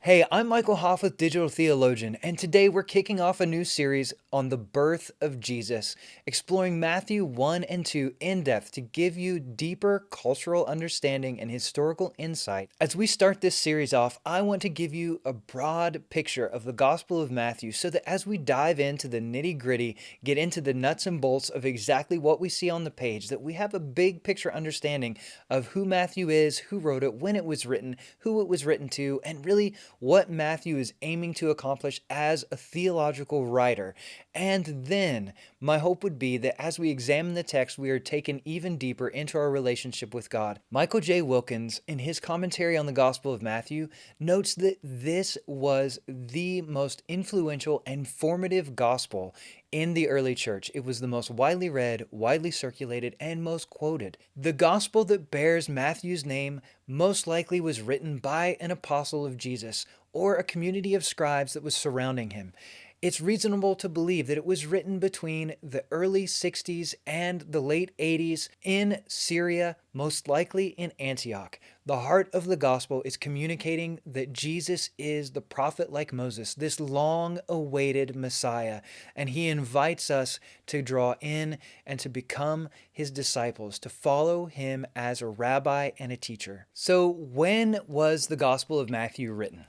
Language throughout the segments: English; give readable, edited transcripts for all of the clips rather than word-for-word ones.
Hey, I'm Michael Hoff with Digital Theologian, and today we're kicking off a new series on the birth of Jesus, exploring Matthew 1 and 2 in depth to give you deeper cultural understanding and historical insight. As we start this series off, I want to give you a broad picture of the Gospel of Matthew so that as we dive into the nitty-gritty, get into the nuts and bolts of exactly what we see on the page, that we have a big picture understanding of who Matthew is, who wrote it, when it was written, who it was written to, and really what Matthew is aiming to accomplish as a theological writer. And then, my hope would be that as we examine the text, we are taken even deeper into our relationship with God. Michael J. Wilkins, in his commentary on the Gospel of Matthew, notes that this was the most influential and formative gospel in the early church. It was the most widely read, widely circulated, and most quoted. The gospel that bears Matthew's name most likely was written by an apostle of Jesus or a community of scribes that was surrounding him. It's reasonable to believe that it was written between the early 60s and the late 80s in Syria, most likely in Antioch. The heart of the gospel is communicating that Jesus is the prophet like Moses, this long-awaited Messiah, and he invites us to draw in and to become his disciples, to follow him as a rabbi and a teacher. So when was the Gospel of Matthew written?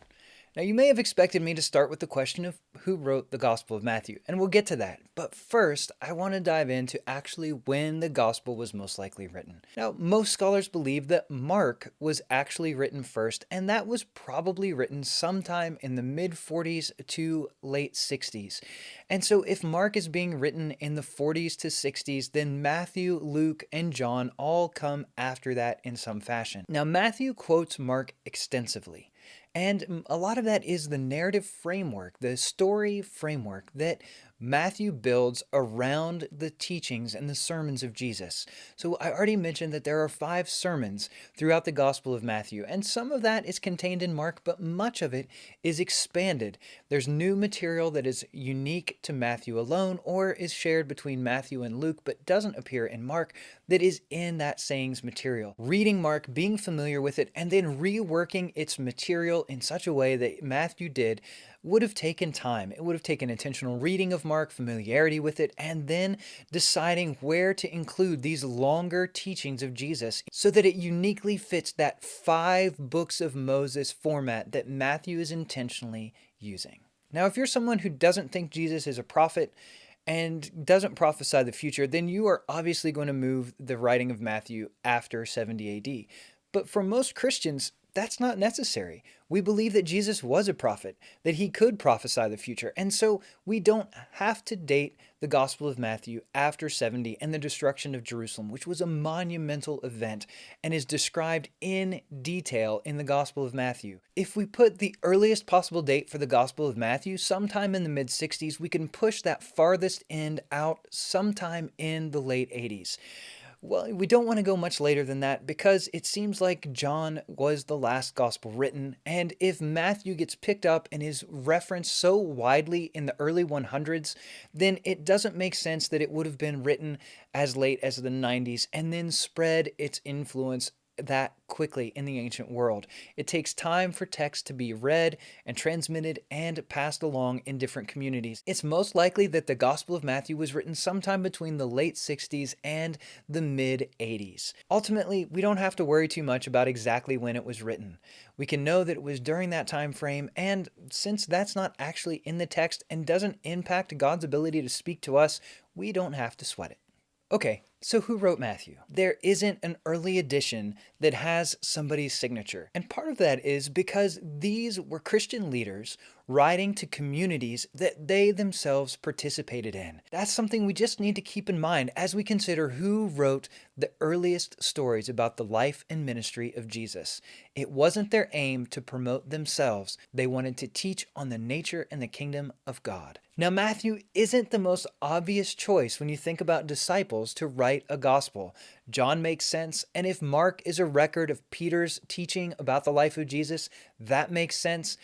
Now, you may have expected me to start with the question of who wrote the Gospel of Matthew, and we'll get to that. But first, I want to dive into actually when the Gospel was most likely written. Now, most scholars believe that Mark was actually written first, and that was probably written sometime in the mid-40s to late 60s. And so if Mark is being written in the 40s to 60s, then Matthew, Luke, and John all come after that in some fashion. Now, Matthew quotes Mark extensively. And a lot of that is the narrative framework, the story framework that Matthew builds around the teachings and the sermons of Jesus. So I already mentioned that there are 5 sermons throughout the Gospel of Matthew, and some of that is contained in Mark, but much of it is expanded. There's new material that is unique to Matthew alone or is shared between Matthew and Luke, but doesn't appear in Mark, that is in that saying's material. Reading Mark, being familiar with it, and then reworking its material in such a way that Matthew did would have taken time. It would have taken intentional reading of Mark, familiarity with it, and then deciding where to include these longer teachings of Jesus so that it uniquely fits that 5 books of Moses format that Matthew is intentionally using. Now, if you're someone who doesn't think Jesus is a prophet and doesn't prophesy the future, then you are obviously going to move the writing of Matthew after 70 AD. But for most Christians, that's not necessary. We believe that Jesus was a prophet, that he could prophesy the future, and so we don't have to date the Gospel of Matthew after 70 and the destruction of Jerusalem, which was a monumental event and is described in detail in the Gospel of Matthew. If we put the earliest possible date for the Gospel of Matthew sometime in the mid-60s, we can push that farthest end out sometime in the late 80s. Well, we don't want to go much later than that because it seems like John was the last gospel written, and if Matthew gets picked up and is referenced so widely in the early 100s, then it doesn't make sense that it would have been written as late as the 90s and then spread its influence that quickly in the ancient world. It takes time for text to be read and transmitted and passed along in different communities. It's most likely that the Gospel of Matthew was written sometime between the late 60s and the mid 80s. Ultimately, we don't have to worry too much about exactly when it was written. We can know that it was during that time frame, and since that's not actually in the text and doesn't impact God's ability to speak to us, we don't have to sweat it. Okay, so who wrote Matthew? There isn't an early edition that has somebody's signature. And part of that is because these were Christian leaders writing to communities that they themselves participated in. That's something we just need to keep in mind as we consider who wrote the earliest stories about the life and ministry of Jesus. It wasn't their aim to promote themselves. They wanted to teach on the nature and the kingdom of God. Now, Matthew isn't the most obvious choice when you think about disciples to write a gospel. John makes sense, and if Mark is a record of Peter's teaching about the life of Jesus, that makes sense.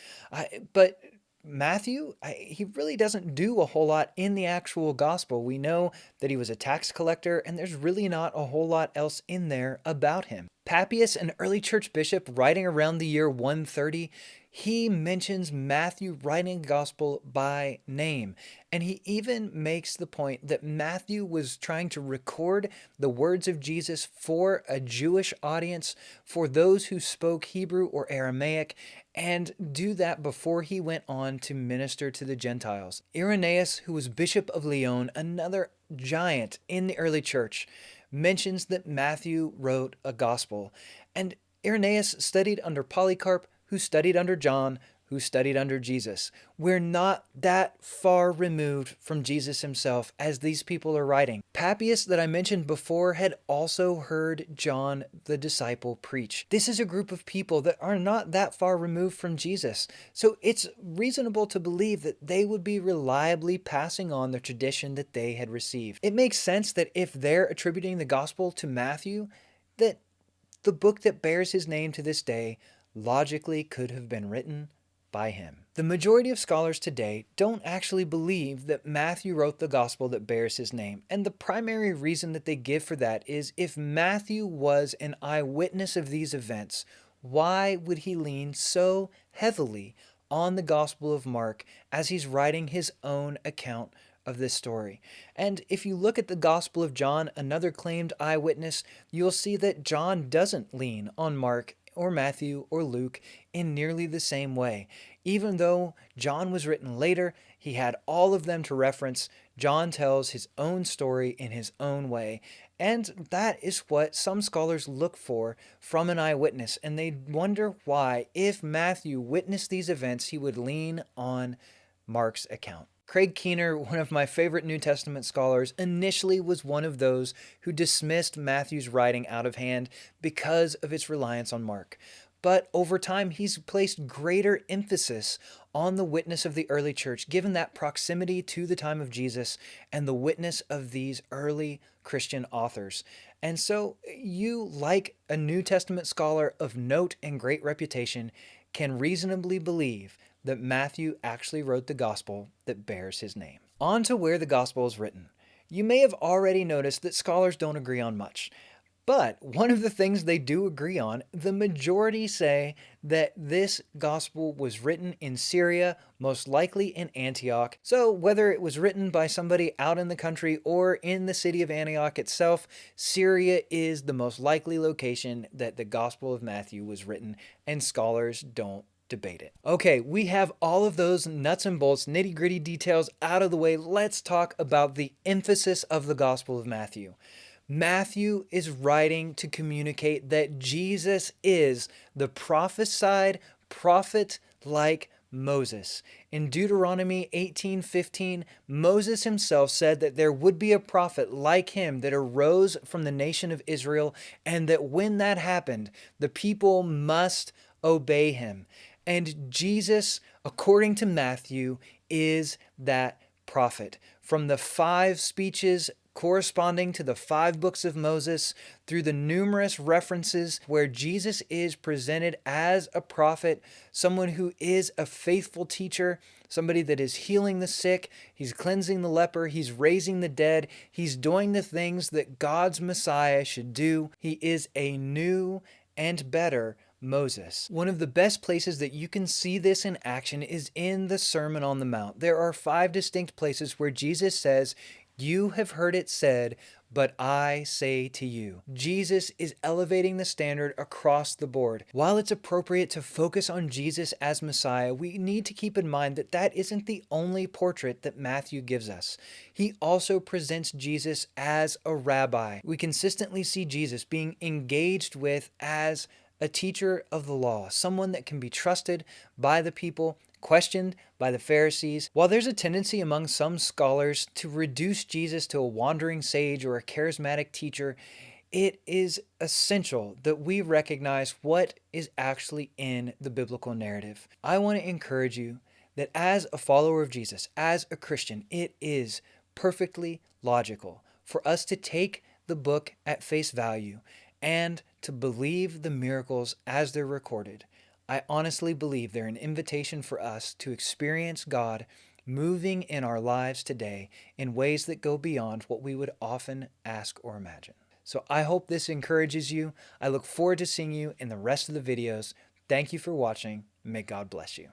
But Matthew, he really doesn't do a whole lot in the actual gospel. We know that he was a tax collector, and there's really not a whole lot else in there about him. Papias, an early church bishop writing around the year 130, He mentions Matthew writing the gospel by name. And he even makes the point that Matthew was trying to record the words of Jesus for a Jewish audience, for those who spoke Hebrew or Aramaic, and do that before he went on to minister to the Gentiles. Irenaeus, who was Bishop of Lyon, another giant in the early church, mentions that Matthew wrote a gospel. And Irenaeus studied under Polycarp, who studied under John, who studied under Jesus. We're not that far removed from Jesus himself as these people are writing. Papias, that I mentioned before, had also heard John the disciple preach. This is a group of people that are not that far removed from Jesus. So it's reasonable to believe that they would be reliably passing on the tradition that they had received. It makes sense that if they're attributing the gospel to Matthew, that the book that bears his name to this day logically could have been written by him. The majority of scholars today don't actually believe that Matthew wrote the gospel that bears his name, and the primary reason that they give for that is if Matthew was an eyewitness of these events, why would he lean so heavily on the Gospel of Mark as he's writing his own account of this story? And if you look at the Gospel of John, another claimed eyewitness, you'll see that John doesn't lean on Mark or Matthew or Luke in nearly the same way. Even though John was written later, he had all of them to reference. John tells his own story in his own way. And that is what some scholars look for from an eyewitness. And they wonder why, if Matthew witnessed these events, he would lean on Mark's account. Craig Keener, one of my favorite New Testament scholars, initially was one of those who dismissed Matthew's writing out of hand because of its reliance on Mark. But over time, he's placed greater emphasis on the witness of the early church, given that proximity to the time of Jesus and the witness of these early Christian authors. And so you, like a New Testament scholar of note and great reputation, can reasonably believe that Matthew actually wrote the gospel that bears his name. On to where the gospel is written. You may have already noticed that scholars don't agree on much. But one of the things they do agree on, the majority say that this gospel was written in Syria, most likely in Antioch. So whether it was written by somebody out in the country or in the city of Antioch itself, Syria is the most likely location that the Gospel of Matthew was written, and scholars don't debate it. Okay, we have all of those nuts and bolts, nitty-gritty details out of the way. Let's talk about the emphasis of the Gospel of Matthew. Matthew is writing to communicate that Jesus is the prophesied prophet like Moses. In Deuteronomy 18:15, Moses himself said that there would be a prophet like him that arose from the nation of Israel, and that when that happened, the people must obey him. And Jesus, according to Matthew, is that prophet. From the 5 speeches corresponding to the 5 books of Moses, through the numerous references where Jesus is presented as a prophet, someone who is a faithful teacher, somebody that is healing the sick, he's cleansing the leper, he's raising the dead, he's doing the things that God's Messiah should do. He is a new and better Moses. One of the best places that you can see this in action is in the Sermon on the Mount. There are 5 distinct places where Jesus says, "You have heard it said, but I say to you." Jesus is elevating the standard across the board. While it's appropriate to focus on Jesus as Messiah, we need to keep in mind that that isn't the only portrait that Matthew gives us. He also presents Jesus as a rabbi. We consistently see Jesus being engaged with as a teacher of the law, someone that can be trusted by the people, questioned by the Pharisees. While there's a tendency among some scholars to reduce Jesus to a wandering sage or a charismatic teacher, it is essential that we recognize what is actually in the biblical narrative. I want to encourage you that as a follower of Jesus, as a Christian, it is perfectly logical for us to take the book at face value and to believe the miracles as they're recorded. I honestly believe they're an invitation for us to experience God moving in our lives today in ways that go beyond what we would often ask or imagine. So I hope this encourages you. I look forward to seeing you in the rest of the videos. Thank you for watching, May God bless you.